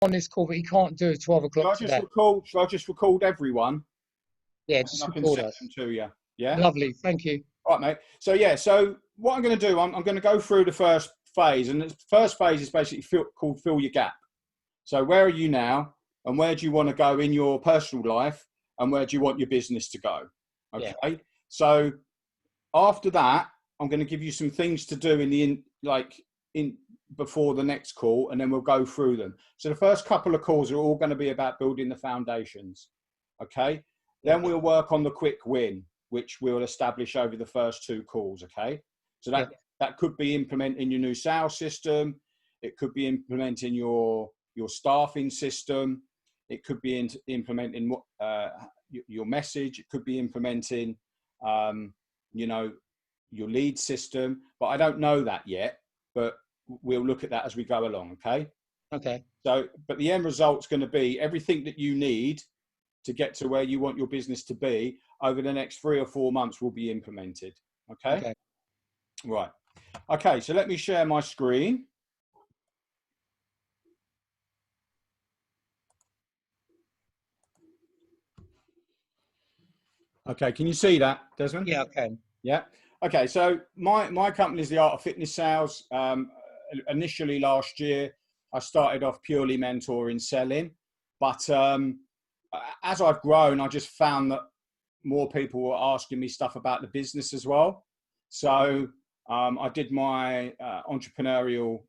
on this call, but he can't do it 12 o'clock today. Shall I just record everyone? Yeah, just I can record send us. them to you. Yeah. Lovely, thank you. All right, mate. So yeah, so what I'm going to do, I'm going to go through the first phase, and the first phase is basically called fill your gap. So where are you now, and where do you want to go in your personal life, and where do you want your business to go? Okay. Yeah. So after that, I'm going to give you some things to do before the next call, and then we'll go through them. So the first couple of calls are all going to be about building the foundations. Okay. Then we'll work on the quick win, which we'll establish over the first 2 calls. Okay. So that could be implementing your new sales system. It could be implementing your staffing system. It could be implementing your message. It could be implementing, your lead system, but I don't know that yet, but we'll look at that as we go along. Okay. Okay. So, but the end result's going to be everything that you need to get to where you want your business to be over the next 3 or 4 months will be implemented. Okay. Okay. Right. Okay. So let me share my screen. Okay. Can you see that, Desmond? Yeah, I can. Yeah. Okay. So my company is the Art of Fitness Sales. Initially last year, I started off purely mentoring, selling, but as I've grown, I just found that more people were asking me stuff about the business as well. So I did my entrepreneurial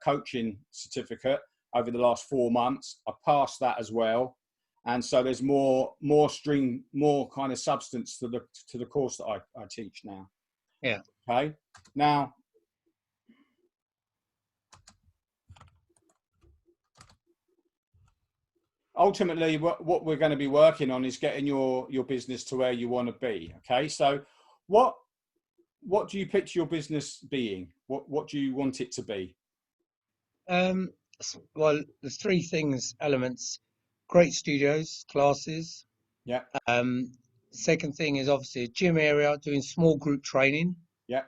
coaching certificate over the last 4 months. I passed that as well. And so there's more kind of substance to the course that I teach now. Yeah. Okay. Now, ultimately, what we're going to be working on is getting your business to where you want to be. Okay. So what do you picture your business being? What do you want it to be? Well, there's 3 elements: great studios, classes. Yeah. Second thing is obviously a gym area, doing small group training. Yeah.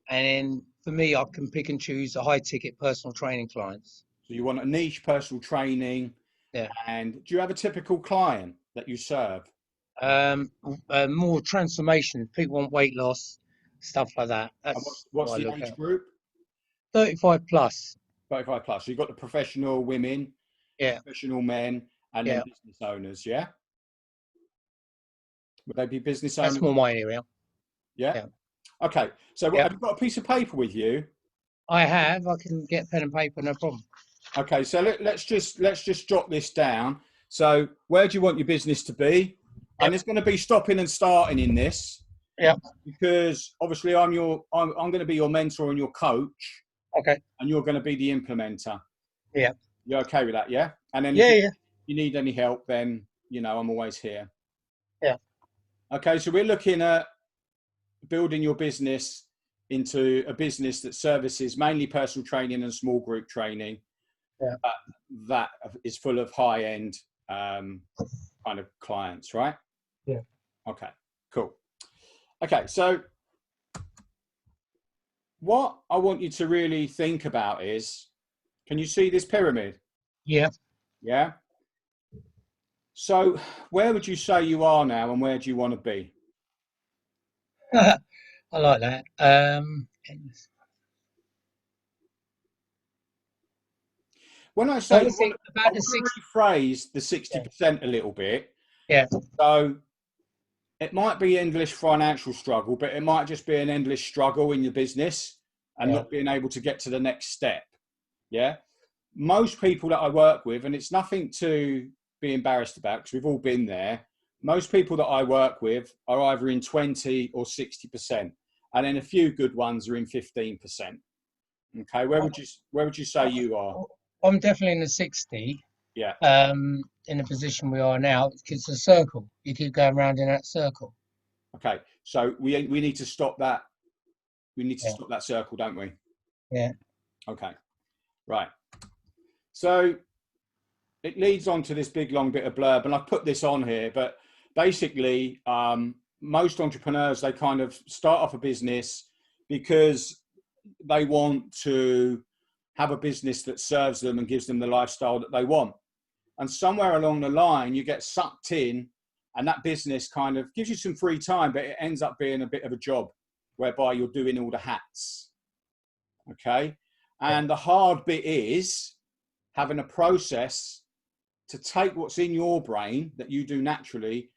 And then for me, I can pick and choose the high ticket personal training clients. So you want a niche personal training. Yeah. And do you have a typical client that you serve? More transformation. People want weight loss, stuff like that. That's what's the age group? 35 plus. 35 plus. So you've got the professional women, professional men, and then business owners. Yeah. Would they be business owners? That's more my area. Yeah. Okay. So have you got a piece of paper with you? I have. I can get pen and paper, no problem. Okay. So let's just jot this down. So where do you want your business to be? And there's going to be stopping and starting in this. Yeah. Because obviously I'm going to be your mentor and your coach. Okay. And you're going to be the implementer. Yeah. You're okay with that? Yeah. And then if you need any help, then I'm always here. Yeah. Okay. So we're looking at building your business into a business that services mainly personal training and small group training. Yeah. That is full of high-end kind of clients, right? Yeah. Okay, cool. Okay, so what I want you to really think about is, can you see this pyramid? Yeah. Yeah. So where would you say you are now, and where do you want to be? I like that. When I say, about the rephrase the 60% a little bit. Yeah. So it might be endless financial struggle, but it might just be an endless struggle in your business and not being able to get to the next step. Yeah. Most people that I work with, and it's nothing to be embarrassed about because we've all been there. Most people that I work with are either in 20 or 60%, and then a few good ones are in 15%. Okay. Where would you say you are? I'm definitely in the 60. Yeah. In the position we are now, it's a circle. You keep going around in that circle. Okay. So we need to stop that. We need to stop that circle, don't we? Yeah. Okay. Right. So it leads on to this big long bit of blurb, and I've put this on here, but basically most entrepreneurs, they kind of start off a business because they want to have a business that serves them and gives them the lifestyle that they want. And somewhere along the line, you get sucked in, and that business kind of gives you some free time, but it ends up being a bit of a job whereby you're doing all the hats. Okay. And the hard bit is having a process to take what's in your brain that you do naturally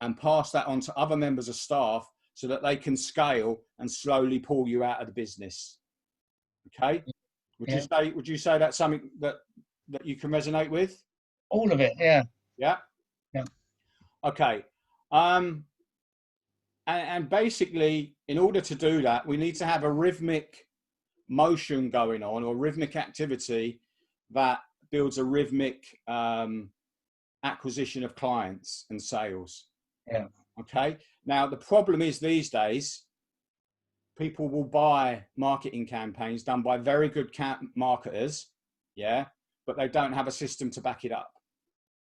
and pass that on to other members of staff so that they can scale and slowly pull you out of the business. Okay. Would you say that's something that you can resonate with? All of it. Yeah. Yeah. Yeah. Okay. And basically, in order to do that, we need to have a rhythmic motion going on, or rhythmic activity that builds a rhythmic acquisition of clients and sales. Yeah. Okay. Now, the problem is these days, people will buy marketing campaigns done by very good marketers. Yeah. But they don't have a system to back it up.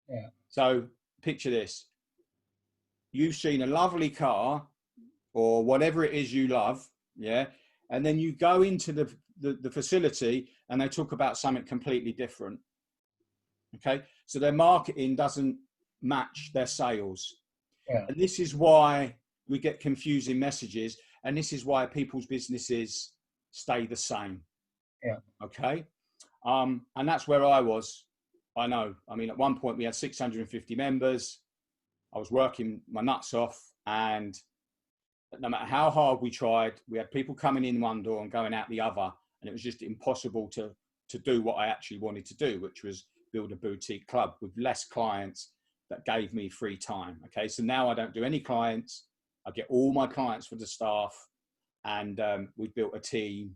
Yeah. So picture this. You've seen a lovely car or whatever it is you love. Yeah. And then you go into the facility and they talk about something completely different. Okay. So their marketing doesn't match their sales. Yeah. And this is why we get confusing messages. And this is why people's businesses stay the same. Yeah. Okay. And that's where I was. I know. I mean, at one point we had 650 members. I was working my nuts off, and no matter how hard we tried, we had people coming in one door and going out the other. And it was just impossible to do what I actually wanted to do, which was build a boutique club with less clients that gave me free time. Okay. So now I don't do any clients. I get all my clients for the staff, and we built a team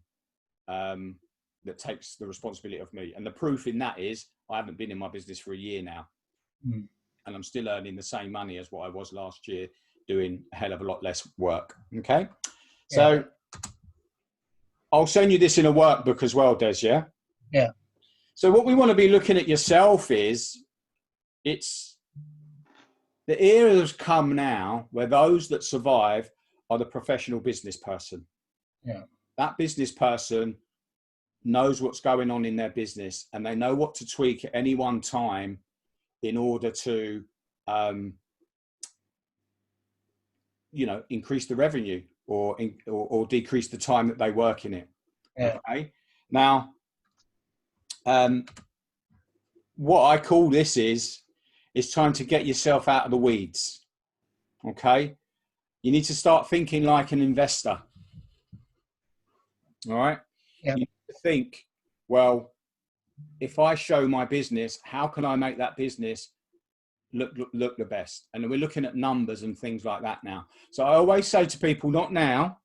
that takes the responsibility of me. And the proof in that is I haven't been in my business for a year now. Mm. And I'm still earning the same money as what I was last year, doing a hell of a lot less work. Okay. Yeah. So I'll send you this in a workbook as well, Des. Yeah. Yeah. So what we want to be looking at yourself is, it's the era has come now where those that survive are the professional business person. Yeah. That business person knows what's going on in their business, and they know what to tweak at any one time in order to, increase the revenue or decrease the time that they work in it. Yeah. Okay. Now, what I call this is time to get yourself out of the weeds. Okay. You need to start thinking like an investor. All right. Yeah. You need to think, well, if I show my business, how can I make that business look the best? And we're looking at numbers and things like that now. So I always say to people, not now,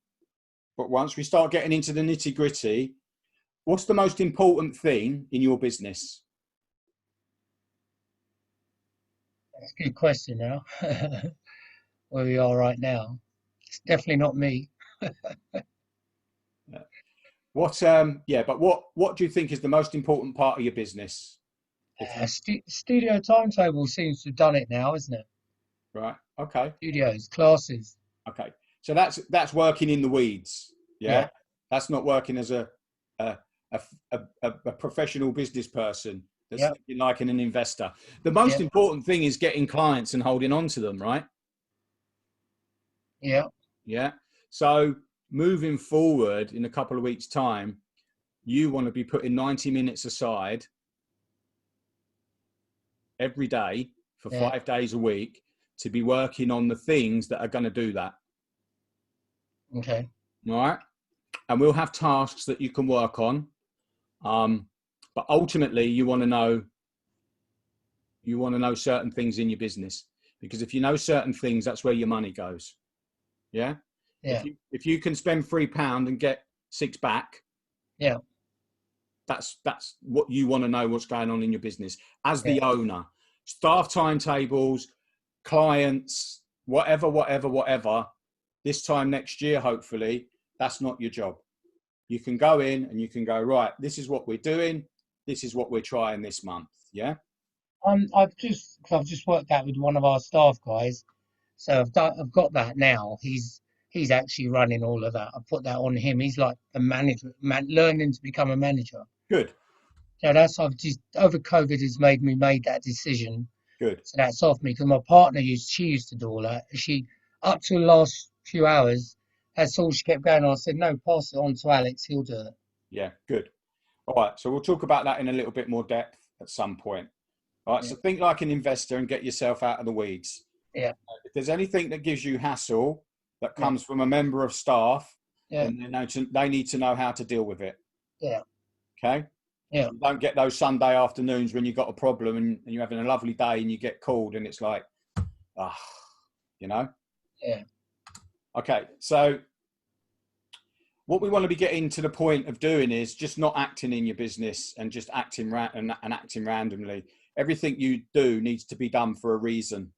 but once we start getting into the nitty gritty, what's the most important thing in your business? That's a good question now. Where we are right now. It's definitely not me. What do you think is the most important part of your business? Studio timetable seems to have done it now, isn't it? Right. Okay. Studios, classes. Okay. So that's working in the weeds. Yeah. That's not working as a professional business person. That's thinking like an investor. The most important thing is getting clients and holding on to them, right? Yeah. Yeah. So moving forward in a couple of weeks' time, you want to be putting 90 minutes aside every day for 5 days a week to be working on the things that are going to do that. Okay. All right. And we'll have tasks that you can work on. But ultimately you want to know certain things in your business, because if you know certain things, that's where your money goes. Yeah. Yeah. If you can spend £3 and get 6 back. Yeah. That's what you want to know, what's going on in your business as the owner. Staff timetables, clients, whatever. This time next year, hopefully, that's not your job. You can go in and you can go, right, this is what we're doing. This is what we're trying this month. Yeah. I've just worked out with one of our staff guys. So I've got that now. He's actually running all of that. I put that on him. He's like the manager, learning to become a manager. Good. So that's I've just over COVID has made me made that decision. Good. So that's off me because my partner used to do all that. She up to the last few hours, that's all she kept going on. I said, no, pass it on to Alex, he'll do it. Yeah. Good. All right. So we'll talk about that in a little bit more depth at some point. All right. Yeah, So think like an investor and get yourself out of the weeds. yeah, If there's anything that gives you hassle that yeah, comes from a member of staff, yeah, then they need to know how to deal with it. yeah, Okay. yeah, You don't get those Sunday afternoons when you've got a problem and you're having a lovely day and you get called and it's like, ah, you know? yeah, Okay. So what we want to be getting to the point of doing is just not acting in your business and just acting and acting randomly. Everything you do needs to be done for a reason.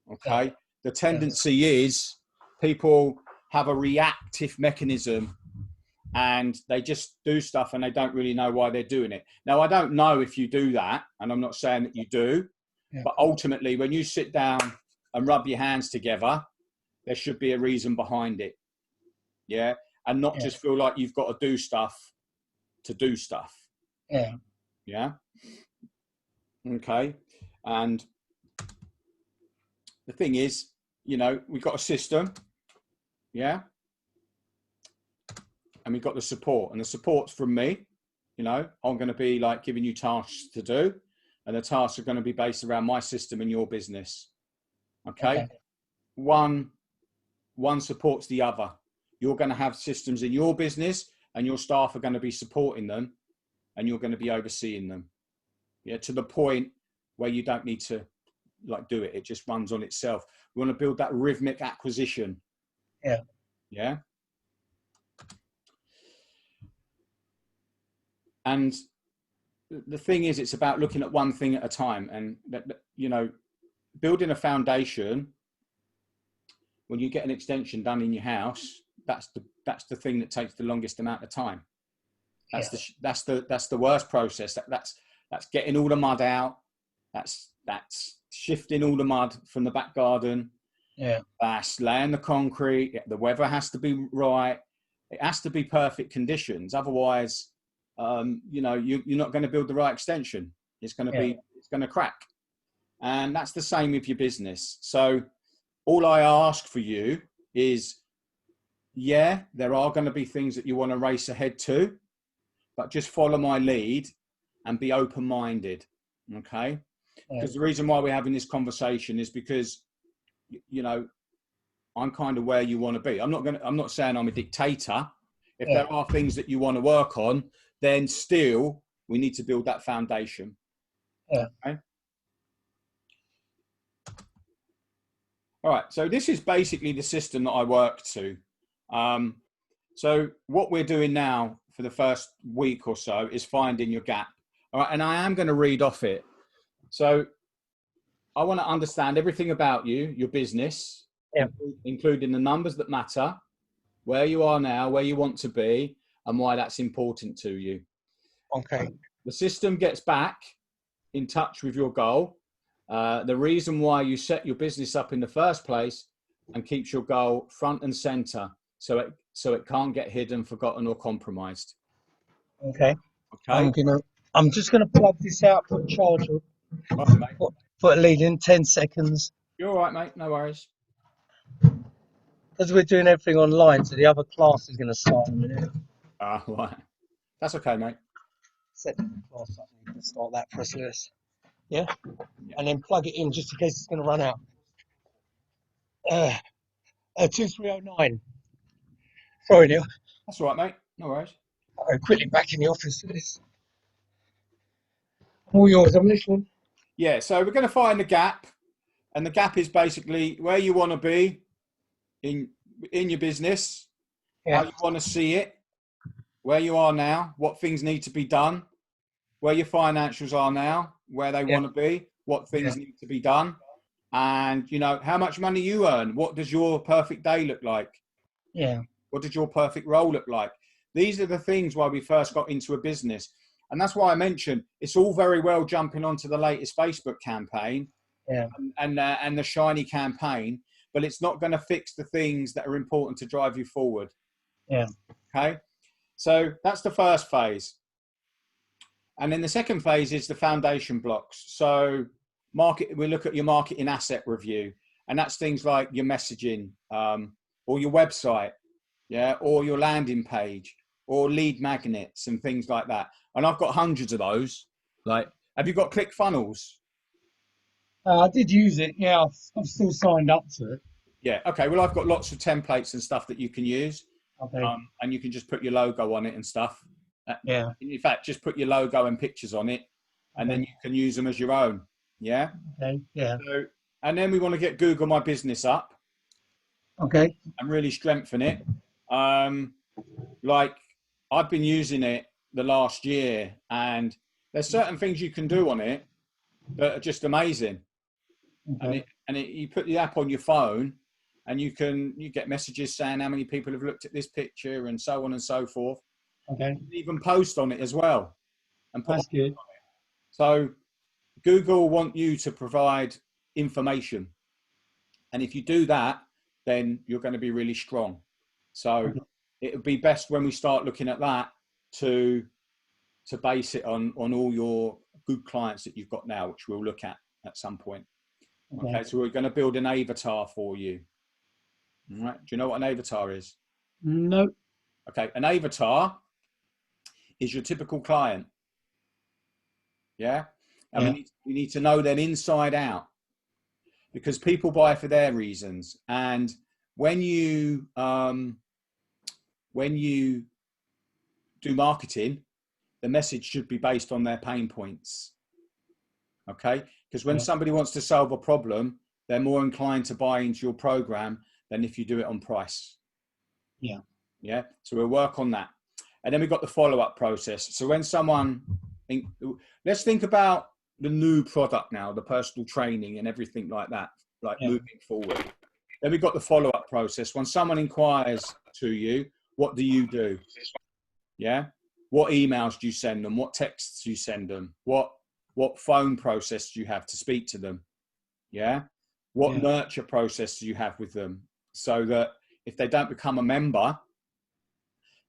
yeah, Okay. The tendency is people have a reactive mechanism and they just do stuff and they don't really know why they're doing it. Now, I don't know if you do that, and I'm not saying that you do, yeah, but ultimately, when you sit down and rub your hands together, there should be a reason behind it. Yeah. And not yeah, just feel like you've got to do stuff to do stuff. yeah, Yeah. Okay. And the thing is, we've got a system. Yeah. And we've got the support, and the support's from me. I'm going to be like giving you tasks to do, and the tasks are going to be based around my system and your business. Okay. okay, One supports the other. You're going to have systems in your business and your staff are going to be supporting them and you're going to be overseeing them. Yeah. To the point where you don't need to do it. It just runs on itself. We want to build that rhythmic acquisition. yeah, Yeah. And the thing is, it's about looking at one thing at a time, and building a foundation. When you get an extension done in your house, that's the thing that takes the longest amount of time. That's the worst process. That's getting all the mud out. That's shifting all the mud from the back garden. yeah, That's laying the concrete. The weather has to be right. It has to be perfect conditions. Otherwise, you're not going to build the right extension. It's going to crack. And that's the same with your business. So all I ask for you is, there are going to be things that you want to race ahead to, but just follow my lead and be open-minded. Okay. Because the reason why we're having this conversation is because, I'm kind of where you want to be. I'm not saying I'm a dictator. If there are things that you want to work on, then still we need to build that foundation. yeah, Okay? All right. So this is basically the system that I work to. So what we're doing now for the first week or so is finding your gap. All right. And I am going to read off it. So I want to understand everything about you, your business, yeah, including the numbers that matter, where you are now, where you want to be, and why that's important to you. okay, The system gets back in touch with your goal, the reason why you set your business up in the first place, and keeps your goal front and center so it can't get hidden, forgotten, or compromised. okay. Okay. I'm just gonna plug this out, put a charger, All right, mate. put a lead in 10 seconds. You're all right, mate. No worries. Because we're doing everything online, so the other class is gonna start in a minute. Right. That's okay, mate. Set the class up, you can start that for us, Lewis. Yeah? And then plug it in just in case it's gonna run out. 2309. Sorry, Neil. That's all right, mate. No worries. I'll go quickly back in the office for this. All yours, I'm listening. Yeah. So we're going to find the gap, and the gap is basically where you want to be in your business, how you want to see it, where you are now, what things need to be done, where your financials are now, where they want to be, what things need to be done, and how much money you earn. What does your perfect day look like? Yeah. What does your perfect role look like? These are the things why we first got into a business. And that's why I mentioned it's all very well jumping onto the latest Facebook campaign and the shiny campaign, but it's not going to fix the things that are important to drive you forward. Yeah. Okay. So that's the first phase. And then the second phase is the foundation blocks. So we look at your marketing asset review, and that's things like your messaging, or your website, yeah, or your landing page, or lead magnets and things like that. And I've got hundreds of those. Like, have you got ClickFunnels? I did use it. Yeah, I've still signed up to it. Yeah. Okay. Well, I've got lots of templates and stuff that you can use, Okay. and you can just put your logo on it and stuff. Yeah. In fact, just put your logo and pictures on it, and then Okay. you can use them as your own. Yeah. Okay. Yeah. So, and then we want to get Google My Business up Okay. and really strengthen it. Like, I've been using it the last year, and there's certain things you can do on it that are just amazing. Okay. You put the app on your phone, and you get messages saying how many people have looked at this picture and so on and so forth. Okay. You can even post on it as well and put. That's good. So Google want you to provide information, and if you do that, then you're going to be really strong. So Okay. it would be best when we start looking at that to base it on all your good clients that you've got now, which we'll look at some point. Okay, so we're going to build an avatar for you. All right. Do you know what an avatar is? No. Okay, an avatar is your typical client. Yeah, and Yeah. we need to know them inside out, because people buy for their reasons. And when you do marketing, the message should be based on their pain points. Okay, because when Yeah. somebody wants to solve a problem, they're more inclined to buy into your program than if you do it on price. Yeah. Yeah, so we'll work on that. And then we've got the follow-up process. So when someone, let's think about the new product now, the personal training and everything like that, like Yeah. moving forward. Then we've got the follow-up process. When someone inquires to you, what do you do? Yeah. What emails do you send them? What texts do you send them? What phone process do you have to speak to them? Yeah. What Yeah. nurture process do you have with them, so that if they don't become a member,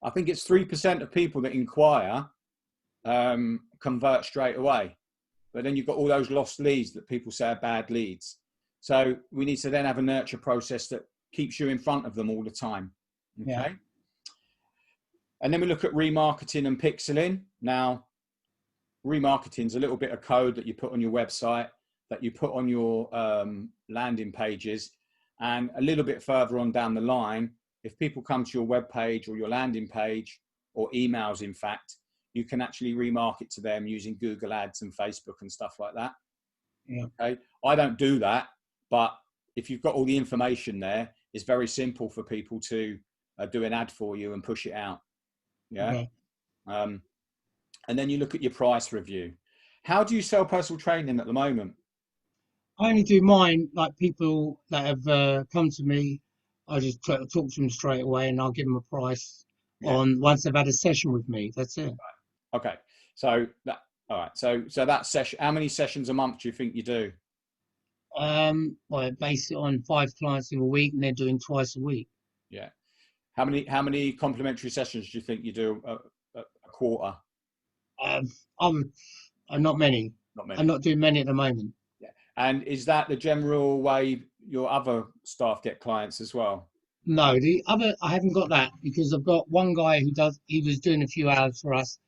I think it's 3% of people that inquire convert straight away. But then you've got all those lost leads that people say are bad leads. So we need to then have a nurture process that keeps you in front of them all the time. Okay. Yeah. And then we look at remarketing and pixeling. Now, remarketing is a little bit of code that you put on your website, that you put on your landing pages, and a little bit further on down the line, if people come to your web page or your landing page, or emails, in fact, you can actually remarket to them using Google Ads and Facebook and stuff like that. Yeah. Okay. I don't do that, but if you've got all the information there, it's very simple for people to do an ad for you and push it out. Yeah. Okay. And then you look at your price review. How do you sell personal training at the moment? I only do mine like people that have come to me. I just talk to them straight away, and I'll give them a price Yeah. on once they've had a session with me. That's it. Okay. So that, all right. So that session, how many sessions a month do you think you do? Well, I base it on 5 clients in a week, and they're doing twice a week. Yeah. How many complimentary sessions do you think you do a quarter? I'm not many. Not I'm many. not doing many at the moment. Yeah. And is that the general way your other staff get clients as well? No, the other I haven't got that because I've got one guy who does. He was doing a few hours for us,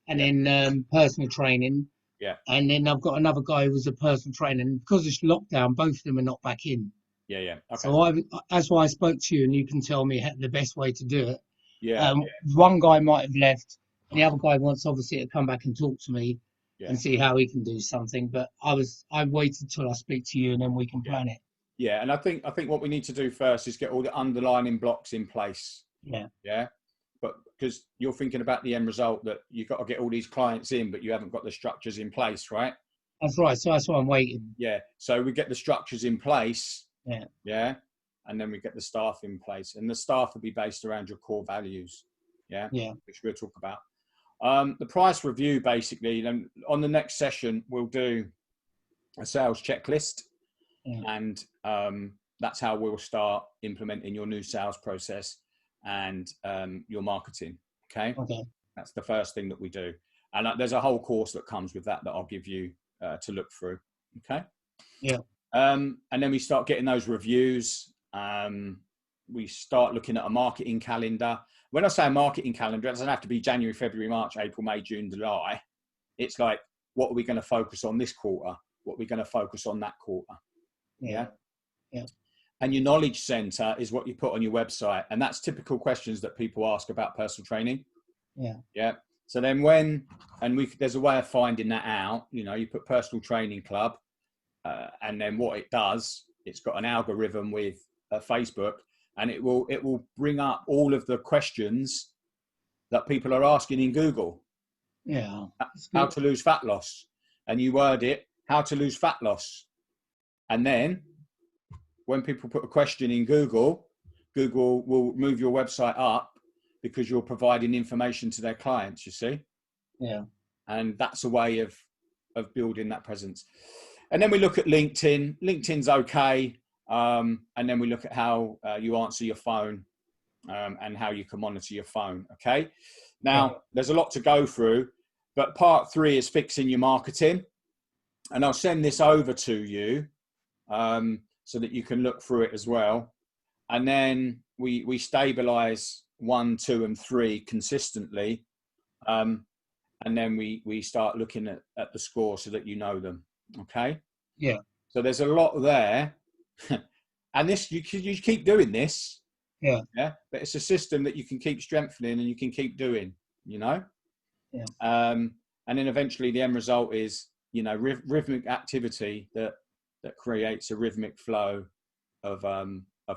and Yeah. then personal training. Yeah. And then I've got another guy who was a personal trainer. And because it's lockdown, both of them are not back in. Yeah. Yeah. Okay. So that's why I spoke to you, and you can tell me the best way to do it. Yeah. One guy might have left, and the other guy wants obviously to come back and talk to me Yeah. and see how he can do something. But I waited till I speak to you, and then we can plan it. Yeah. And I think what we need to do first is get all the underlining blocks in place. Yeah. Yeah. But because you're thinking about the end result, that you've got to get all these clients in, but you haven't got the structures in place, right? That's right. So that's why I'm waiting. Yeah. So we get the structures in place. Yeah. Yeah. And then we get the staff in place, and the staff will be based around your core values. Yeah. Yeah. Which we'll talk about. The price review, basically, then on the next session, we'll do a sales checklist. Yeah. And that's how we'll start implementing your new sales process and your marketing. Okay. Okay. That's the first thing that we do. And there's a whole course that comes with that I'll give you to look through. Okay. Yeah. And then we start getting those reviews. We start looking at a marketing calendar. When I say a marketing calendar, it doesn't have to be January, February, March, April, May, June, July. It's like, what are we going to focus on this quarter? What are we going to focus on that quarter? Yeah. Yeah. And your knowledge center is what you put on your website. And that's typical questions that people ask about personal training. Yeah. Yeah. So then there's a way of finding that out. You know, you put personal training club, and then what it does, it's got an algorithm with Facebook, and it will bring up all of the questions that people are asking in Google. Yeah. How to lose fat loss. And you word it, how to lose fat loss. And then when people put a question in Google, Google will move your website up because you're providing information to their clients, you see? Yeah. And that's a way of building that presence. And then we look at LinkedIn. LinkedIn's okay. And then we look at how you answer your phone and how you can monitor your phone, okay? Now, there's a lot to go through, but part 3 is fixing your marketing. And I'll send this over to you so that you can look through it as well. And then we stabilize 1, 2, and 3 consistently. And then we start looking at the score so that you know them. Okay. Yeah. So there's a lot there. And this, you keep doing this. Yeah. Yeah. But it's a system that you can keep strengthening and you can keep doing, you know? Yeah. And then eventually the end result is, you know, rhythmic activity that creates a rhythmic flow of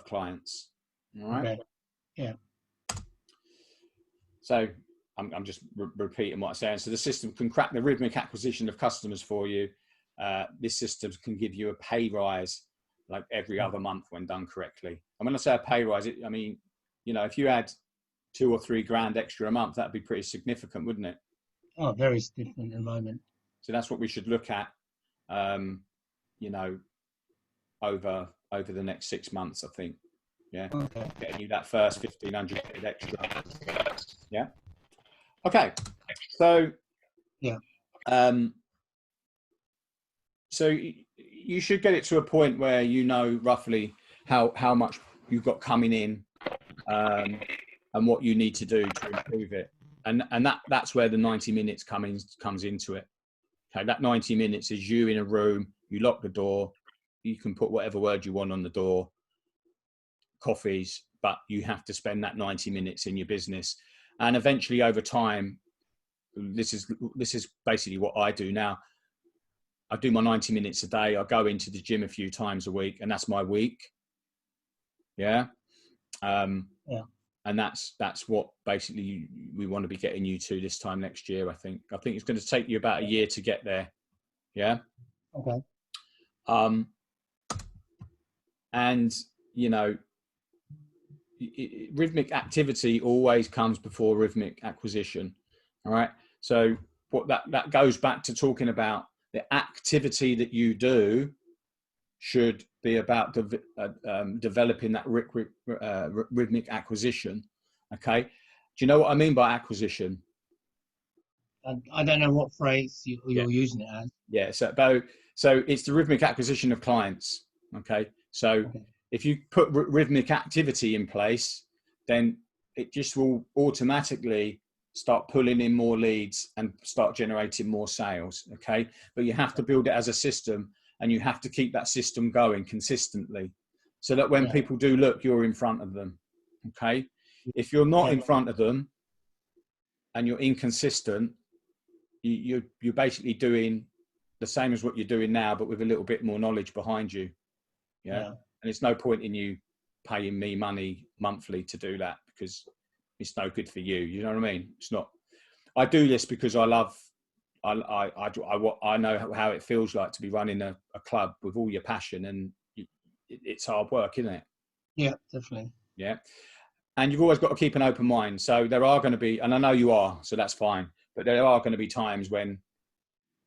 clients. All right. Okay. Yeah. So I'm just repeating what I'm saying. So the system can crack the rhythmic acquisition of customers for you. This system can give you a pay rise like every other month when done correctly. And when I say a pay rise, I mean, you know, if you had 2 or 3 grand extra a month, that'd be pretty significant, wouldn't it? Oh, very significant at the moment. So that's what we should look at, you know, over the next 6 months, I think. Yeah. Okay. Getting you that first 1,500 quid extra. Yeah. Okay. So, yeah. So you should get it to a point where you know roughly how much you've got coming in, and what you need to do to improve it. And that's where the 90 minutes comes into it. Okay, that 90 minutes is you in a room, you lock the door, you can put whatever word you want on the door, coffees, but you have to spend that 90 minutes in your business. And eventually over time, this is basically what I do now. I do my 90 minutes a day. I go into the gym a few times a week, and that's my week. Yeah. Yeah. And that's what basically we want to be getting you to this time next year. I think it's going to take you about a year to get there. Yeah. Okay. And you know, rhythmic activity always comes before rhythmic acquisition. All right. So what that goes back to talking about the activity that you do should be about developing that rhythmic acquisition. Okay. Do you know what I mean by acquisition? I don't know what phrase you're using it as. Yeah. So it's the rhythmic acquisition of clients. Okay. So if you put rhythmic activity in place, then it just will automatically start pulling in more leads and start generating more sales. Okay. But you have to build it as a system, and you have to keep that system going consistently so that when people do look, you're in front of them. Okay. If you're not in front of them and you're inconsistent, you're basically doing the same as what you're doing now, but with a little bit more knowledge behind you. Yeah. And it's no point in you paying me money monthly to do that, because it's no good for you. You know what I mean? It's not. I do this because I love. I know how it feels like to be running a club with all your passion, and it's hard work, isn't it? Yeah, definitely. Yeah, and you've always got to keep an open mind. So there are going to be, and I know you are, so that's fine. But there are going to be times when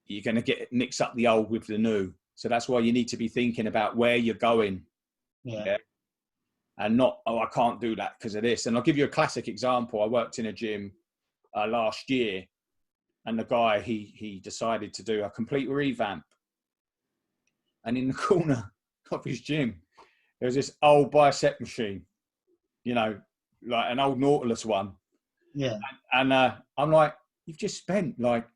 you're going to mix up the old with the new. So that's why you need to be thinking about where you're going. Yeah. And not, I can't do that because of this. And I'll give you a classic example. I worked in a gym last year, and the guy, he decided to do a complete revamp. And in the corner of his gym, there was this old bicep machine, you know, like an old Nautilus one. Yeah. And I'm like, you've just spent like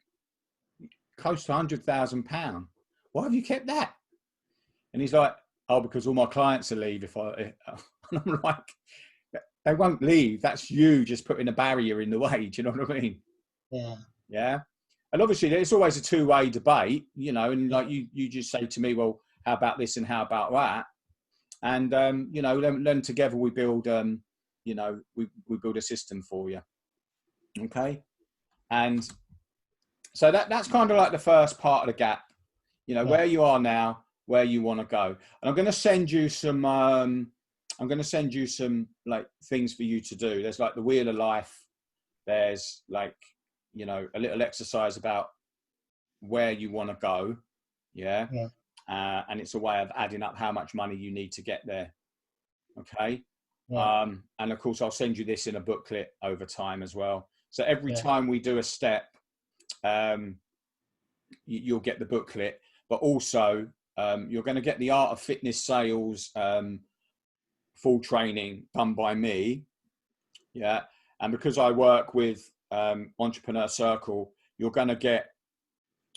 close to £100,000. Why have you kept that? And he's like, oh, because all my clients will leave if I. And I'm like, they won't leave. That's you just putting a barrier in the way. Do you know what I mean? Yeah. Yeah. And obviously, there's always a two-way debate, you know, and like you just say to me, well, how about this and how about that? And, you know, then together we build, you know, we build a system for you. Okay. And so that's kind of like the first part of the gap, you know, where you are now, where you want to go. And I'm going to send you some, like things for you to do. There's like the wheel of life. There's like, you know, a little exercise about where you want to go. Yeah. And it's a way of adding up how much money you need to get there. Okay. And of course, I'll send you this in a booklet over time as well. So every time we do a step, you'll get the booklet, but also you're going to get the Art of Fitness Sales full training done by me. Yeah. And because I work with Entrepreneur Circle, you're going to get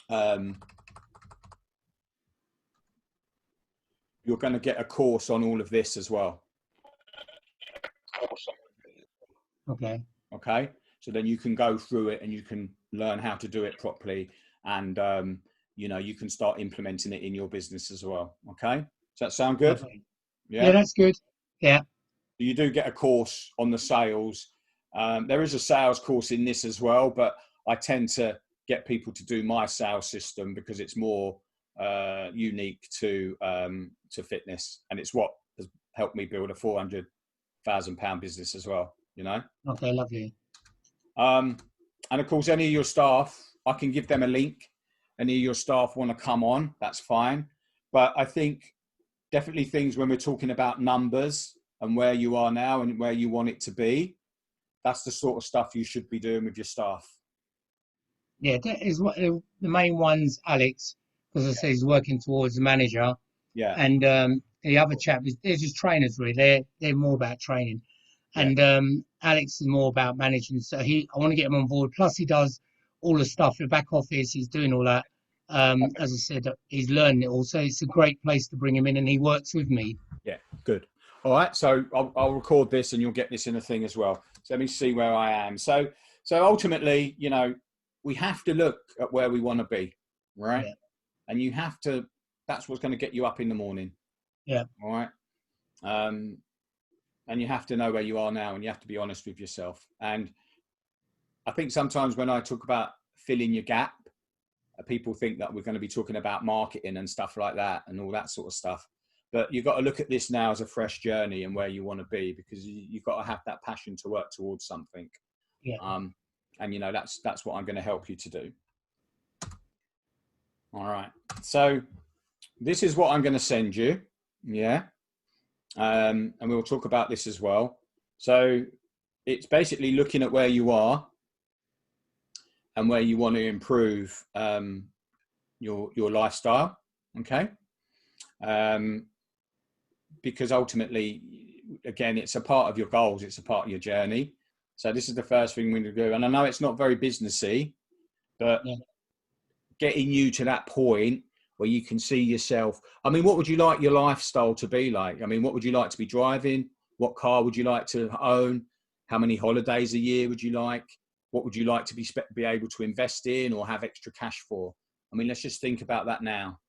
a course on all of this as well. Okay. Okay. So then you can go through it and you can learn how to do it properly. And, you know, you can start implementing it in your business as well. Okay. Does that sound good? Okay. Yeah. Yeah, that's good. Yeah. You do get a course on the sales. There is a sales course in this as well, but I tend to get people to do my sales system because it's more unique to fitness, and it's what has helped me build a £400,000 business as well, you know. Okay, lovely. And of course, any of your staff, I can give them a link. Any of your staff want to come on, that's fine. But I think definitely things when we're talking about numbers and where you are now and where you want it to be, that's the sort of stuff you should be doing with your staff. Yeah, that is what the main ones, Alex, because I say he's working towards the manager. Yeah. And the other chap they're just trainers really. They're more about training. And Alex is more about managing. So I want to get him on board. Plus he does all the stuff, the back office, he's doing all that. As I said, he's learning it all. So it's a great place to bring him in, and he works with me. Yeah, good. All right, so I'll record this and you'll get this in a thing as well. So let me see where I am. So ultimately, you know, we have to look at where we want to be, right? Yeah. And you have to, that's what's going to get you up in the morning. Yeah. All right. And you have to know where you are now, and you have to be honest with yourself. And I think sometimes when I talk about filling your gap, people think that we're going to be talking about marketing and stuff like that and all that sort of stuff. But you've got to look at this now as a fresh journey and where you want to be, because you've got to have that passion to work towards something. Yeah. And, you know, that's what I'm going to help you to do. All right. So this is what I'm going to send you. Yeah. And we'll talk about this as well. So it's basically looking at where you are and where you want to improve your lifestyle. Okay. Because ultimately, again, it's a part of your goals. It's a part of your journey. So this is the first thing we need to do. And I know it's not very businessy, but getting you to that point where you can see yourself. I mean, what would you like your lifestyle to be like? I mean, what would you like to be driving? What car would you like to own? How many holidays a year would you like? What would you like to be able to invest in or have extra cash for? I mean, let's just think about that now.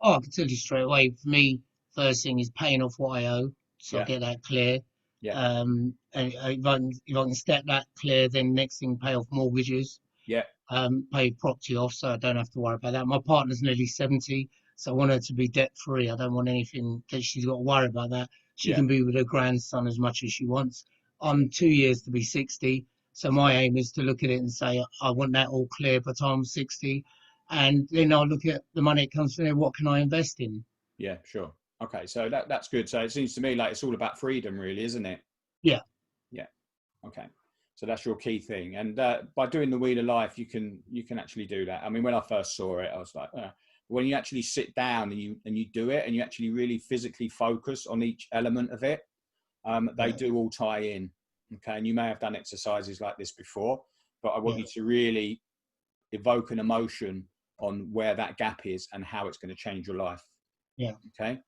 Oh, I can tell you straight away. For me, first thing is paying off what I owe, so I get that clear. Yeah. And if I can step that clear, then next thing, pay off mortgages. Yeah. Pay property off, so I don't have to worry about that. My partner's nearly 70, so I want her to be debt free. I don't want anything that she's got to worry about that. She can be with her grandson as much as she wants. I'm 2 years to be 60, so my aim is to look at it and say I want that all clear by the time I'm 60, and then I'll look at the money that comes from there. What can I invest in? Yeah, sure. Okay, so that's good. So it seems to me like it's all about freedom, really, isn't it? Yeah. Yeah. Okay. So that's your key thing. And by doing the Wheel of Life, you can actually do that. I mean, when I first saw it, I was like, when you actually sit down and you do it, and you actually really physically focus on each element of it, they do all tie in. Okay. And you may have done exercises like this before, but I want you to really evoke an emotion on where that gap is and how it's going to change your life. Yeah. Okay.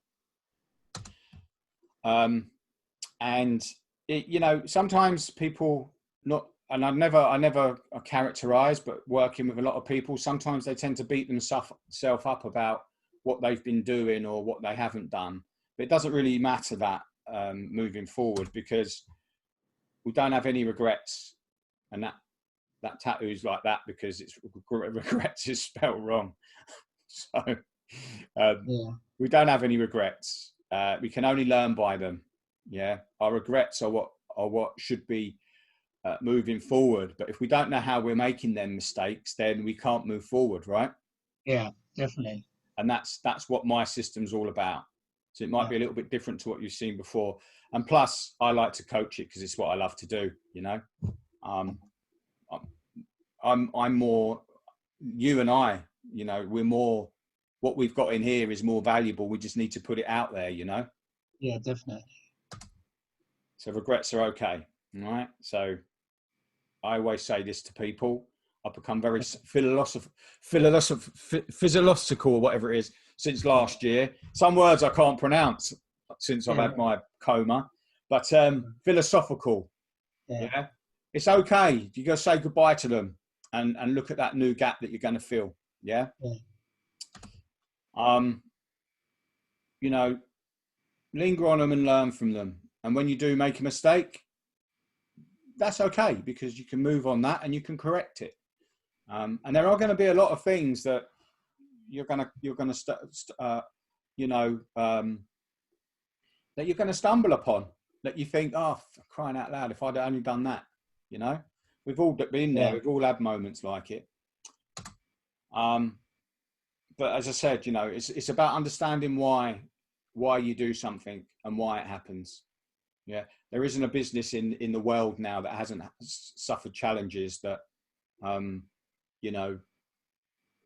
And it, you know, sometimes people not, and I never characterize, but working with a lot of people, sometimes they tend to beat themselves up about what they've been doing or what they haven't done. But it doesn't really matter that moving forward, because we don't have any regrets. And that tattoo's like that because it's regrets is spelled wrong. So we don't have any regrets. We can only learn by them. Yeah, our regrets are what should be moving forward. But if we don't know how we're making them mistakes, then we can't move forward, right? Yeah, definitely. And that's what my system's all about. So it might be a little bit different to what you've seen before. And plus, I like to coach it because it's what I love to do. You know, I'm more, you and I, you know, we're more, what we've got in here is more valuable. We just need to put it out there, you know? Yeah, definitely. So regrets are okay. All right. So I always say this to people. I've become very physiological or whatever it is since last year. Some words I can't pronounce since I've had my coma, but philosophical. Yeah. It's okay. You got to say goodbye to them and look at that new gap that you're going to feel. Yeah. You know, linger on them and learn from them. And when you do make a mistake, that's okay, because you can move on that and you can correct it. And there are going to be a lot of things that you're going to that you're going to stumble upon, that you think, oh, for crying out loud, if I'd only done that, you know, we've all been there. We've all had moments like it. But as I said, you know, it's about understanding why you do something and why it happens. Yeah, there isn't a business in the world now that hasn't suffered challenges that, you know,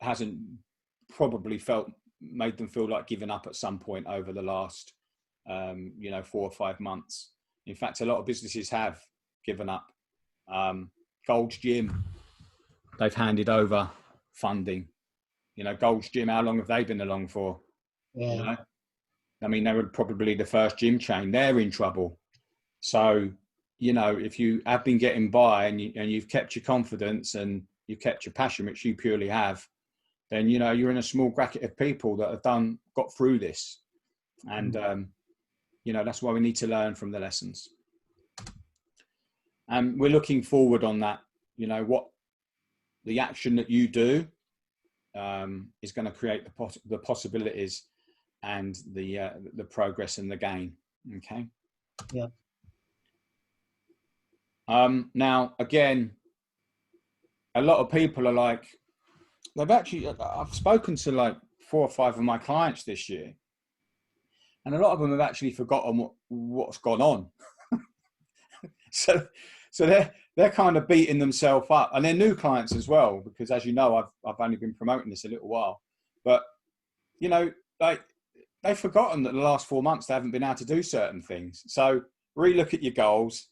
hasn't probably made them feel like giving up at some point over the last, 4 or 5 months. In fact, a lot of businesses have given up. Gold's Gym, they've handed over funding. You know, Gold's Gym, how long have they been along for? Yeah. You know? I mean, they were probably the first gym chain. They're in trouble. So, you know, if you have been getting by and you've kept your confidence and you've kept your passion, which you purely have, then, you know, you're in a small bracket of people that have got through this. And, you know, that's why we need to learn from the lessons. And we're looking forward on that, you know, what the action that you do is going to create the possibilities and the progress and the gain. Okay. Yeah. Now, again, a lot of people are like, I've spoken to like 4 or 5 of my clients this year, and a lot of them have actually forgotten what's gone on. So they're kind of beating themselves up, and they're new clients as well, because as you know, I've only been promoting this a little while, but you know, like they've forgotten that the last 4 months they haven't been able to do certain things. So relook at your goals.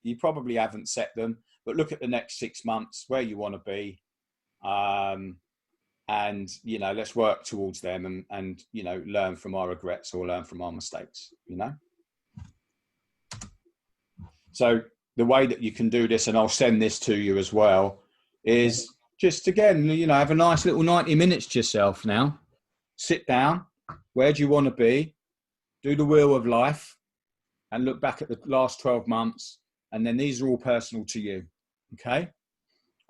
You probably haven't set them, but look at the next 6 months where you want to be. And, you know, let's work towards them and, you know, learn from our regrets or learn from our mistakes, you know? So the way that you can do this, and I'll send this to you as well, is just, again, you know, have a nice little 90 minutes to yourself now. Sit down. Where do you want to be? Do the Wheel of Life and look back at the last 12 months. And then these are all personal to you. Okay.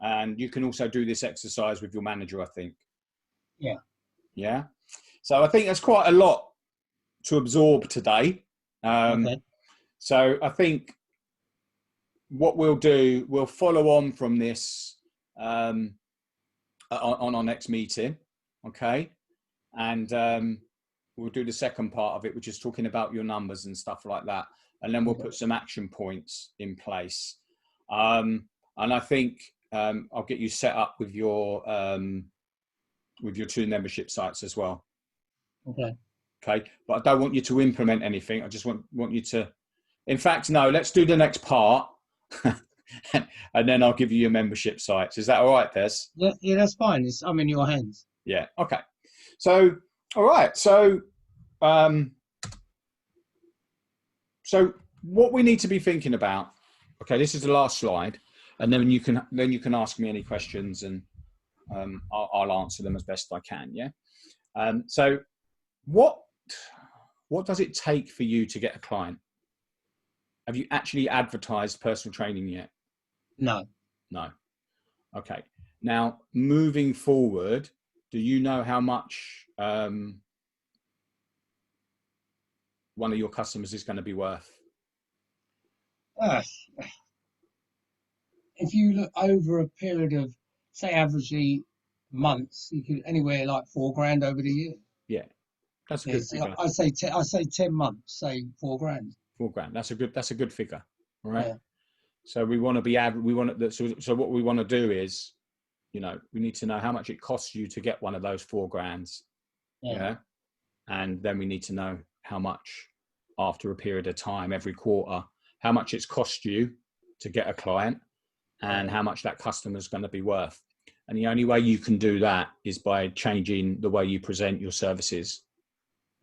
And you can also do this exercise with your manager, I think. Yeah. Yeah. So I think that's quite a lot to absorb today. So I think what we'll do, we'll follow on from this on our next meeting. Okay. And we'll do the second part of it, which is talking about your numbers and stuff like that. and then we'll put some action points in place. And I think I'll get you set up with your 2 membership sites as well. Okay, but I don't want you to implement anything. I just want you to, in fact, no, let's do the next part. And then I'll give you your membership sites. Is that all right, Des? Yeah, that's fine. I'm in your hands. Yeah. Okay. So, all right. So, so what we need to be thinking about. Okay, this is the last slide, and then you can ask me any questions, and I'll answer them as best I can. Yeah. So, what does it take for you to get a client? Have you actually advertised personal training yet? No. Okay. Now, moving forward, do you know how much one of your customers is going to be worth? If you look over a period of, say, averagely months, you could anywhere like $4,000 over the year. Yeah, that's a good figure. I say 10 months, say $4,000. $4,000. That's a good figure. All right. Yeah. So we want to be so what we want to do is, we need to know how much it costs you to get one of those $4,000. Yeah. And then we need to know how much after a period of time, every quarter, how much it's cost you to get a client and how much that customer is going to be worth. And the only way you can do that is by changing the way you present your services.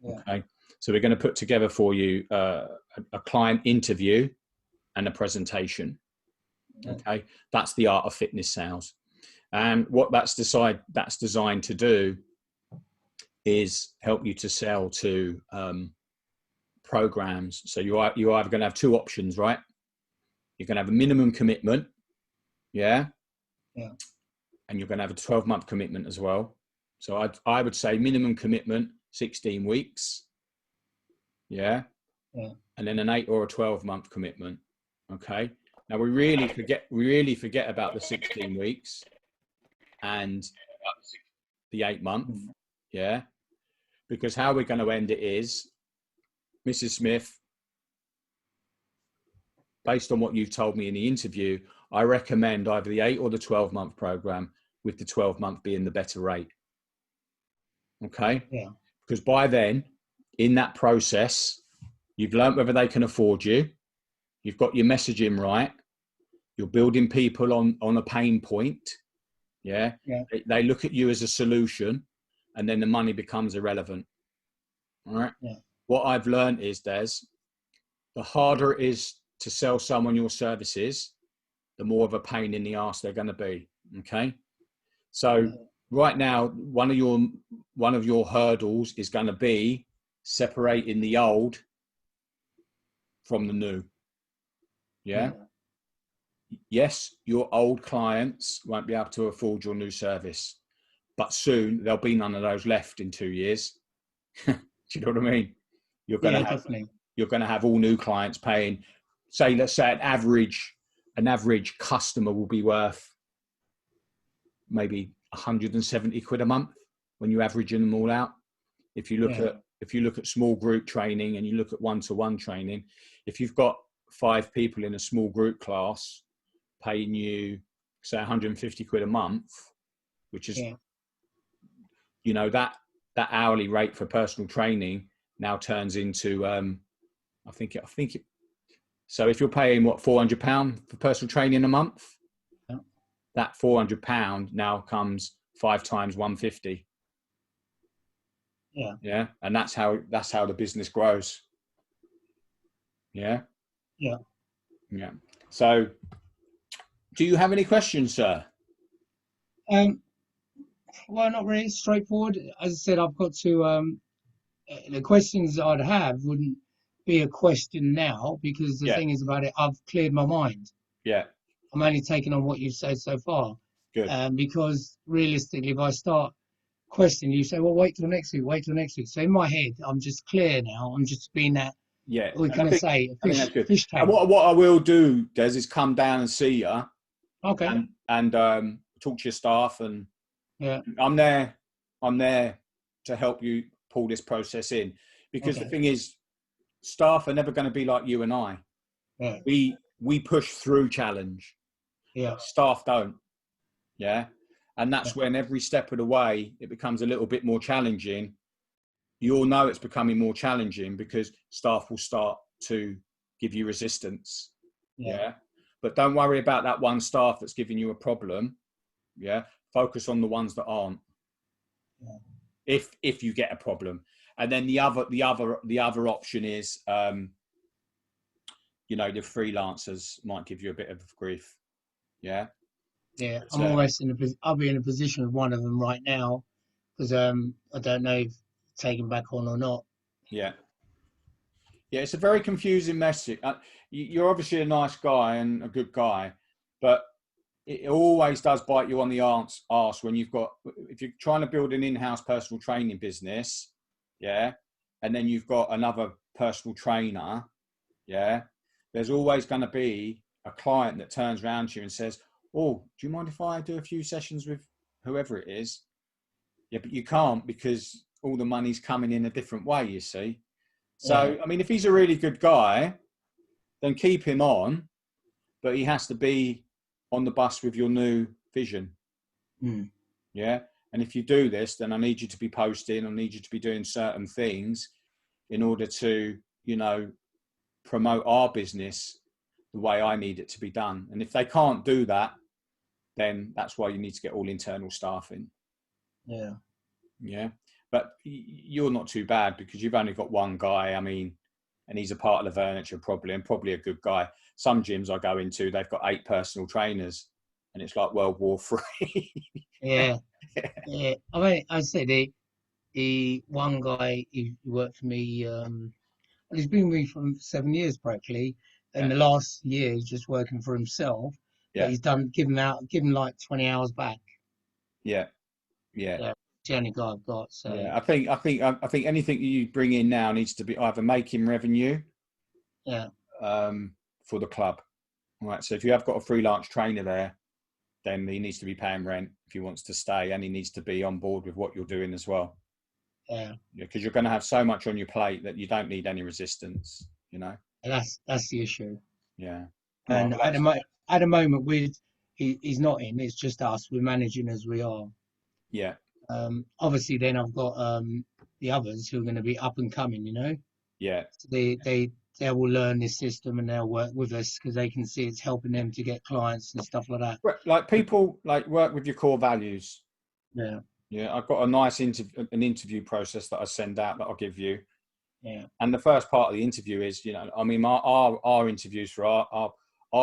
Yeah. Okay. So we're going to put together for you a client interview and a presentation. Okay. That's the art of fitness sales. And what that's designed to do is help you to sell to programs. So you're either going to have 2 options, right? You're going to have a minimum commitment. Yeah. And you're going to have a 12-month commitment as well. So I would say minimum commitment, 16 weeks. Yeah. And then an 8 or a 12-month commitment. Okay. Now we really forget about the 16 weeks and the 8 month. Yeah. Because how we're going to end it is, Mrs. Smith, based on what you've told me in the interview, I recommend either the 8 or the 12-month program, with the 12-month being the better rate. Okay. Yeah. Because by then, in that process, you've learned whether they can afford you. You've got your messaging right. You're building people on a pain point. Yeah. They look at you as a solution, and then the money becomes irrelevant. All right. Yeah. What I've learned is, Des, the harder it is to sell someone your services, the more of a pain in the ass they're going to be. Okay. So right now, one of your hurdles is going to be separating the old from the new. Yeah. Yes, your old clients won't be able to afford your new service, but soon there'll be none of those left in 2 years. Do you know what I mean? You're going to have all new clients paying, let's say an average customer will be worth maybe 170 quid a month when you're averaging them all out. If you look at small group training and you look at one-to-one training, if you've got 5 people in a small group class paying you, say, 150 quid a month, which is, that hourly rate for personal training now turns into, I think it. So if you're paying £400 for personal training a month, that £400 now comes 5 times 150. Yeah. Yeah. And that's how the business grows. Yeah. Yeah. Yeah. So do you have any questions, sir? Well, not really. Straightforward. As I said, I've got to, the questions I'd have wouldn't be a question now, because the thing is about it, I've cleared my mind. Yeah. I'm only taking on what you've said so far. Good. Because realistically, if I start questioning, you say, well, wait till next week. So in my head, I'm just clear now. I'm just being that, we're going to say, fish tank. And what I will do, Des, is come down and see you. Okay. And talk to your staff, and I'm there to help you pull this process in, because the thing is, staff are never going to be like you and I. Yeah. We push through challenge. Yeah. Staff don't. Yeah. And that's Yeah. when every step of the way it becomes a little bit more challenging. You all know it's becoming more challenging because staff will start to give you resistance. Yeah. But don't worry about that one staff that's giving you a problem. Yeah. Focus on the ones that aren't. Yeah. If you get a problem. And then the other option is, you know, the freelancers might give you a bit of grief. Yeah. Yeah. But, I'm almost I'll be in a position with one of them right now because I don't know if taking back on or not. Yeah. Yeah, it's a very confusing message. You're obviously a nice guy and a good guy, but it always does bite you on the arse when if you're trying to build an in-house personal training business, yeah, and then you've got another personal trainer, yeah, there's always going to be a client that turns around to you and says, oh, do you mind if I do a few sessions with whoever it is? Yeah, but you can't because all the money's coming in a different way, you see. So, I mean, if he's a really good guy, then keep him on, but he has to be on the bus with your new vision. Yeah. And if you do this, then I need you to be posting. I need you to be doing certain things in order to, you know, promote our business the way I need it to be done. And if they can't do that, then that's why you need to get all internal staff in. Yeah. Yeah. But you're not too bad because you've only got one guy. I mean, and he's a part of the furniture probably, and probably a good guy. Some gyms I go into, they've got 8 personal trainers and it's like World War III. Yeah. Yeah. I mean, I said the one guy who worked for me, he's been with me for 7 years practically. In the last year, he's just working for himself, but he's given like 20 hours back. Yeah. Yeah. It's the only guy I've got. So yeah, I think anything you bring in now needs to be either making revenue, yeah, for the club. All right. So if you have got a freelance trainer there, then he needs to be paying rent if he wants to stay, and he needs to be on board with what you're doing as well. Yeah. Because you're going to have so much on your plate that you don't need any resistance. You know. And that's the issue. Yeah. And at the moment, he's not in. It's just us. We're managing as we are. Yeah. Obviously, then I've got the others who are going to be up and coming. You know. Yeah. So they will learn this system and they'll work with us because they can see it's helping them to get clients and stuff like that. Like people like work with your core values. Yeah. Yeah. I've got a nice interview process that I send out that I'll give you. Yeah. And the first part of the interview is, you know, I mean, our interviews for our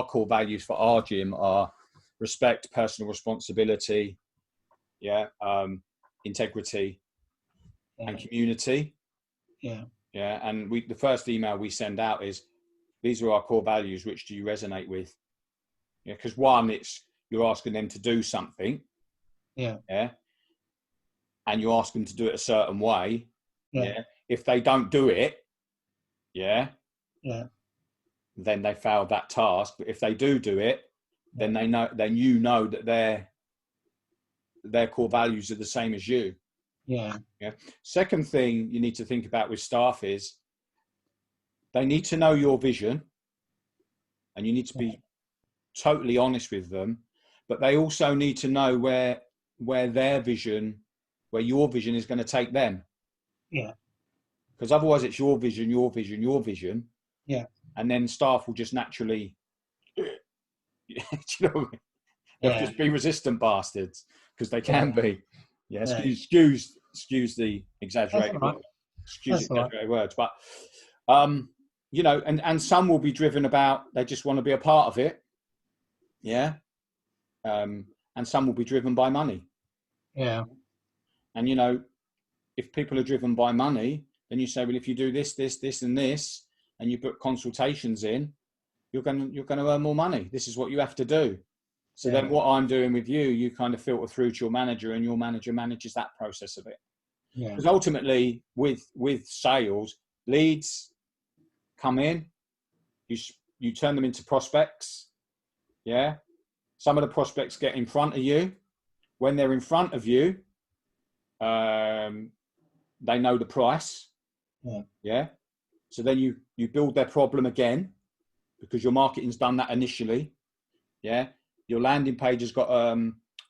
core values for our gym are respect, personal responsibility, yeah, integrity, and community. Yeah. Yeah. And the first email we send out is, these are our core values. Which do you resonate with? Yeah. Because one, you're asking them to do something. Yeah. Yeah. And you ask them to do it a certain way. Yeah. If they don't do it, yeah, then they failed that task. But if they do it, then they know. Then you know that their core values are the same as you. Yeah. Yeah. Second thing you need to think about with staff is they need to know your vision, and you need to be totally honest with them. But they also need to know where your vision is going to take them. Yeah. Because otherwise it's your vision. Yeah. And then staff will just naturally, you know, they'll just be resistant bastards because they can be. Yeah. Excuse the exaggerated words, but, you know, and some will be driven about, they just want to be a part of it. Yeah. And some will be driven by money. Yeah. And, you know, if people are driven by money, then you say, well, if you do this, and this, and you put consultations in, you're going to earn more money. This is what you have to do. So then what I'm doing with you, you kind of filter through to your manager, and your manager manages that process of it. Yeah. Because ultimately with sales, leads come in, you turn them into prospects. Yeah. Some of the prospects get in front of you. When they're in front of you, they know the price. Yeah. So then you build their problem again, because your marketing's done that initially. Yeah. Your landing page has got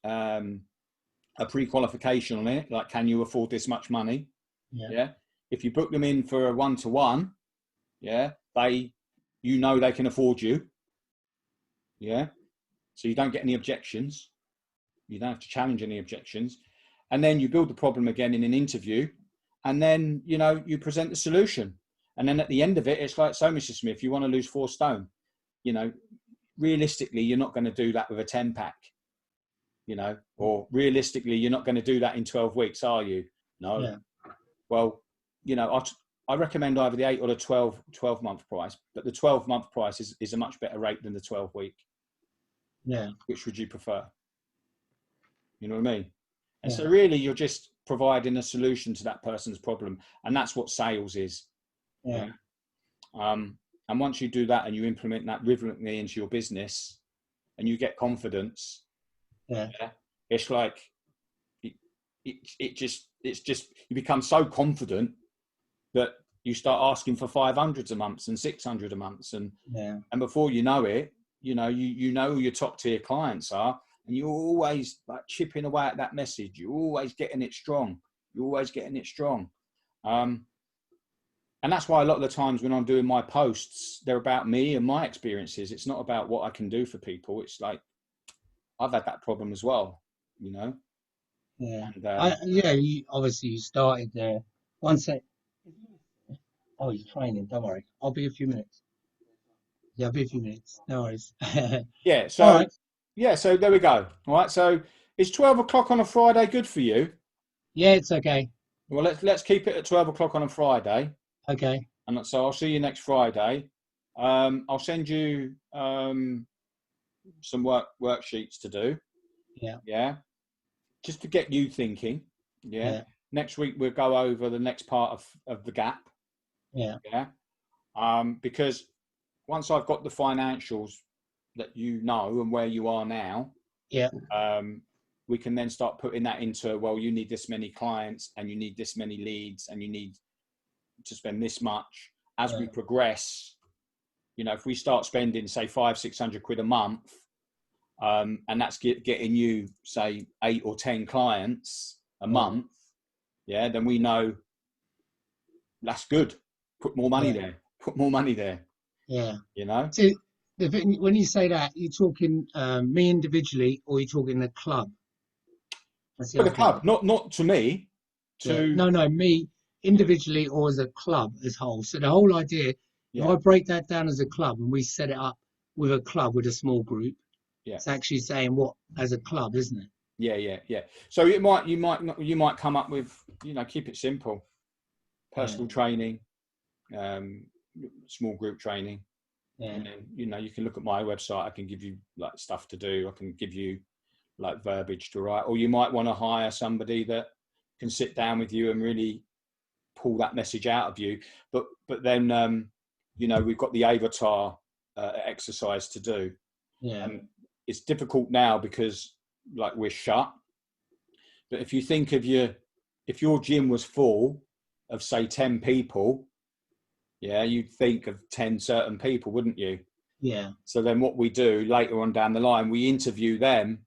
a pre-qualification on it, like, can you afford this much money? Yeah. If you book them in for a one-to-one, yeah, they can afford you. Yeah. So you don't get any objections. You don't have to challenge any objections. And then you build the problem again in an interview, and then, you present the solution. And then at the end of it, it's like, so Mr. Smith, you want to lose 4 stone, realistically, you're not going to do that with a 10-pack, or realistically, you're not going to do that in 12 weeks, are you? No. Yeah. Well, I recommend either the 8 or the 12-month price, but the 12-month price is a much better rate than the 12-week. Yeah. Which would you prefer? You know what I mean? And so really, you're just providing a solution to that person's problem. And that's what sales is. Yeah. And once you do that and you implement that rhythmically into your business and you get confidence, it's like, it's just, you become so confident that you start asking for 500s a month and 600 a month. And before you know it, you know who your top tier clients are. And you're always like chipping away at that message. You're always getting it strong. And that's why a lot of the times when I'm doing my posts, they're about me and my experiences. It's not about what I can do for people. It's like, I've had that problem as well, Yeah. And, you started there. One sec. Oh, he's training. Don't worry. I'll be a few minutes. Yeah, I'll be a few minutes. No worries. Yeah. So, all right. Yeah. So there we go. All right. So is 12 o'clock on a Friday good for you? Yeah, it's okay. Well, let's keep it at 12 o'clock on a Friday. Okay. And so I'll see you next Friday. I'll send you some worksheets to do. Yeah. Yeah. Just to get you thinking. Yeah. Next week we'll go over the next part of the gap. Yeah. Yeah. Because once I've got the financials that and where you are now, we can then start putting that into, well, you need this many clients and you need this many leads and you need to spend this much. As we progress, if we start spending, say, 500-600 quid a month, and that's getting you, say, 8 or 10 clients a month, then we know that's good. Put more money there. Yeah. So when you say that, you're talking me individually, or you're talking the club? For the club, not to me. No, me individually or as a club as a whole. So the whole idea, if I break that down as a club and we set it up with a club with a small group, it's actually saying what as a club, isn't it? Yeah. So you might come up with, keep it simple, personal training, small group training. And then, you can look at my website. I can give you like stuff to do. I can give you like verbiage to write, or you might want to hire somebody that can sit down with you and really pull that message out of you. But then, we've got the avatar exercise to do. Yeah. And it's difficult now because like we're shut. But if you think of if your gym was full of, say, 10 people, you'd think of 10 certain people, wouldn't you? Yeah. So then what we do later on down the line, we interview them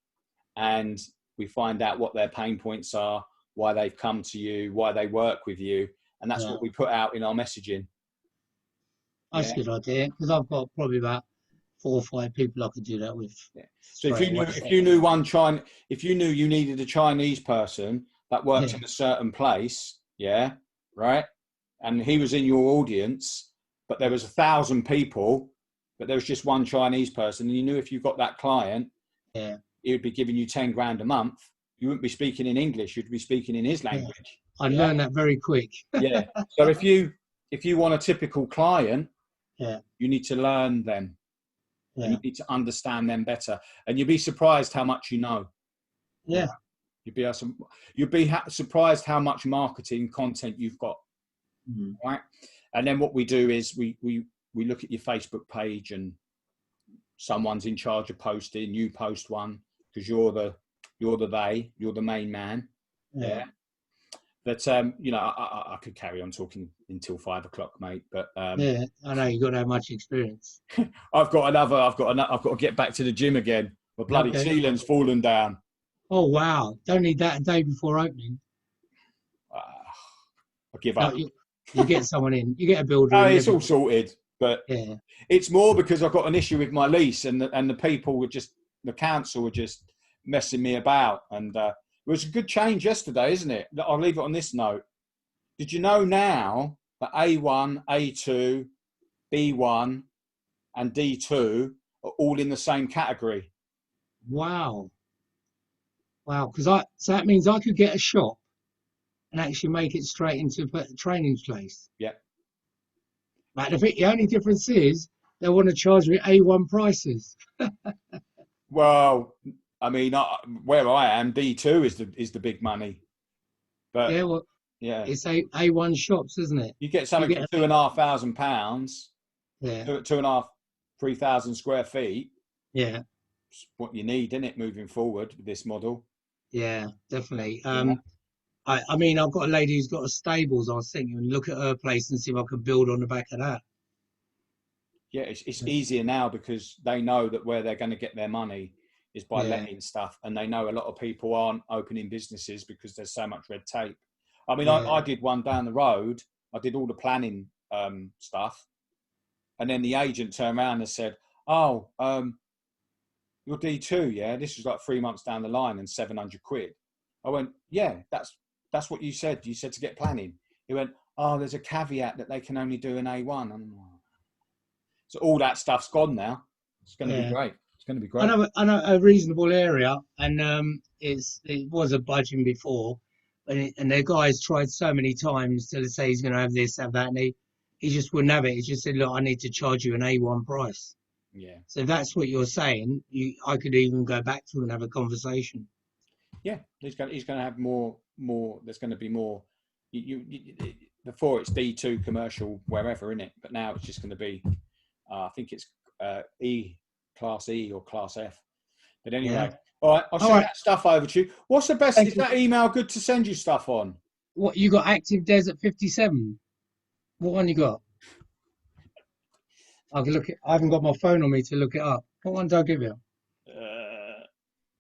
and we find out what their pain points are, why they've come to you, why they work with you. And that's what we put out in our messaging. That's a good idea, because I've got probably about 4 or 5 people I could do that with. Yeah. So if you knew you needed a Chinese person that worked in a certain place, right? And he was in your audience, but there was 1,000 people, but there was just one Chinese person, and you knew if you got that client, he would be giving you 10 grand a month. You wouldn't be speaking in English; you'd be speaking in his language. I learned that very quick. So if you want a typical client, you need to learn them. And you need to understand them better, and you'll be surprised how much you know. You'd be surprised how much marketing content you've got. Right. And then what we do is we look at your Facebook page, and someone's in charge of posting. You post one because you're the main man. But you know, I could carry on talking until 5 o'clock, mate. But Yeah, I know you got that much experience. I've got to get back to the gym again. My bloody Okay. ceiling's fallen down. Oh wow! Don't need that a day before opening. I give No, up. you get someone in. You get a builder Oh, in. it's all sorted, but Yeah. it's more because I've got an issue with my lease, and the people were just, the council were just messing me about. And it was a good change yesterday, isn't it? I'll leave it on this note. Did you know now that A1, A2, B1, and D2 are all in the same category? Wow. Wow. So that means I could get a shop and actually make it straight into a training place. Yeah. But the only difference is they want to charge me A1 prices. Well, I mean, where I am, D2 is the big money. But Yeah. Well, yeah, it's A1 shops, isn't it? you get You something get for £2,500, yeah. 3,000 square feet. Yeah. It's what you need, isn't it, moving forward with this model? Yeah. Definitely. Yeah. I mean, I've got a lady who's got a stables. I'll send you and look at her place and see if I can build on the back of that. Yeah, it's easier now because they know that where they're going to get their money is by Yeah. letting stuff, and they know a lot of people aren't opening businesses because there's so much red tape. I mean, Yeah. I did one down the road. I did all the planning stuff, and then the agent turned around and said, "Oh, you're D2, yeah? This was like 3 months down the line and 700 quid." I went, "Yeah, that's what you said. You said to get planning." He went, "Oh, there's a caveat that they can only do an A1." So all that stuff's gone now. It's going to be Yeah. great. It's going to be great. I know a reasonable area, and it was a budging before, and the guy's tried so many times to say he's going to have this, have that, and he just wouldn't have it. He just said, "Look, I need to charge you an A1 price." Yeah. So if that's what you're saying, I could even go back to him and have a conversation. Yeah, he's going to have more. There's going to be more. Before it's D2 commercial wherever in it, but now it's just going to be. I think it's class E or class F. But anyway, Yeah. all right, I'll send that stuff over to you. What's the best? Thank Is you. that email good to send you stuff on? What you got? Active Desert 57. What one you got? I can look it. I haven't got my phone on me to look it up. What one did I give you?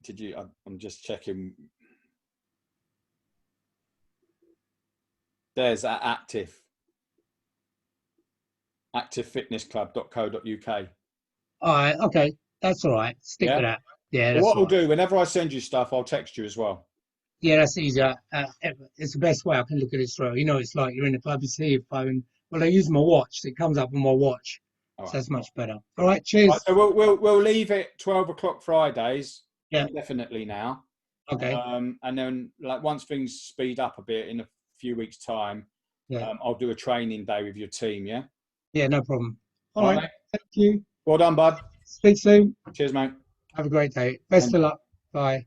Did you? I'm just checking. There's active. activefitnessclub.co.uk. All right. Okay. That's all right. Stick with that. Yeah, Well, that's what all I'll right. do, whenever I send you stuff, I'll text you as well. Yeah, that's easier. It's the best way I can look at it straight. You know, it's like you're in the club, you see your phone. Well, I use my watch. So it comes up on my watch. All So right. that's much better. All right. Cheers. Right, so we'll leave it 12 o'clock Fridays. Yeah. Definitely now. Okay. And then like once things speed up a bit in a few weeks' time, Yeah. I'll do a training day with your team. Yeah. Yeah, no problem. All All right. right, mate. Thank you. Well done, bud. Speak soon. Cheers, mate. Have a great day. Best of luck. Bye.